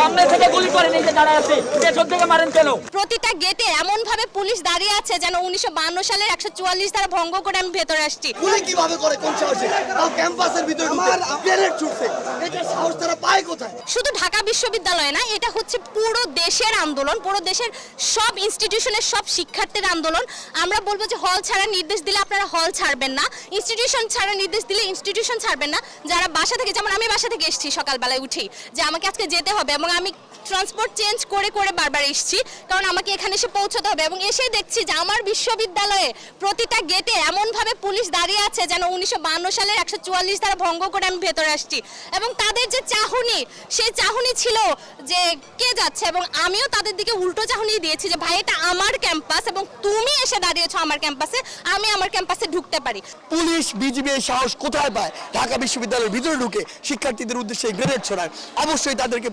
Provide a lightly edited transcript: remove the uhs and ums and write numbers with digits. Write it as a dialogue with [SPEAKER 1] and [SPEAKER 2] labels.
[SPEAKER 1] সামনে থেকে গুলি করে নিয়ে দাঁড়ায় আছে, পেছন থেকে মারেন কেন?
[SPEAKER 2] প্রতিটা গেটে এমন ভাবে পুলিশ দাঁড়িয়ে আছে যেন 1952 সালের 144 ধারা ভঙ্গ করে আমি ভেতরে আসছি।
[SPEAKER 3] গুলি কিভাবে করে, কোন সাহসে? তাও ক্যাম্পাসের ভিতরে ঢুকে গ্রেনেড ছুটছে, এটা সাহস তারা পায় কোথায়?
[SPEAKER 2] শুধু ঢাকা বিশ্ববিদ্যালয়ে না, এটা হচ্ছে পুরো দেশের আন্দোলন, পুরো দেশের সব ইনস্টিটিউশনের সব শিক্ষার্থীর আন্দোলন। আমরা বলবো যে হল ছাড়া নির্দেশ দিলে আপনারা হল ছাড়বেন না, ইনস্টিটিউশন ছাড়া নির্দেশ দিলে ইনস্টিটিউশন ছাড়বেন না। যারা বাসা থেকে, যেমন আমি বাসা থেকে এসেছি সকালবেলায় উঠেই যে আমাকে আজকে যেতে হবে, এবং আমি ট্রান্সপোর্ট চেঞ্জ করে করে বারবার এসেছি কারণ আমাকে এখানে এসে পৌঁছতে হবে, এবং এসেই দেখছি যে আমার বিশ্ববিদ্যালয়ে প্রতিটা গেটে এমনভাবে পুলিশ দাঁড়িয়ে আছে যেন 1952 সালের 144 ধারা ভঙ্গ করে আমি ভেতরে আসছি। এবং তাদের যে চাহনি, সেই চাহনি ছিল যে কে যাচ্ছে, এবং আমিও তাদের দিকে উল্টো চাহনি দিয়েছি যে ভাই এটা আমার ক্যাম্পাস এবং তুমি এসে দাঁড়িয়েছো আমার ক্যাম্পাসে, আমি আমার ক্যাম্পাসে ঢুকতে পারি।
[SPEAKER 3] পুলিশ বিজিবি এই সাহস কোথায় পায় ঢাকা বিশ্ববিদ্যালয়ের ভিতরে ঢুকে শিক্ষার্থীদের উদ্দেশ্যে গ্রেনেড ছোড়ায়? অবশ্যই তাদেরকে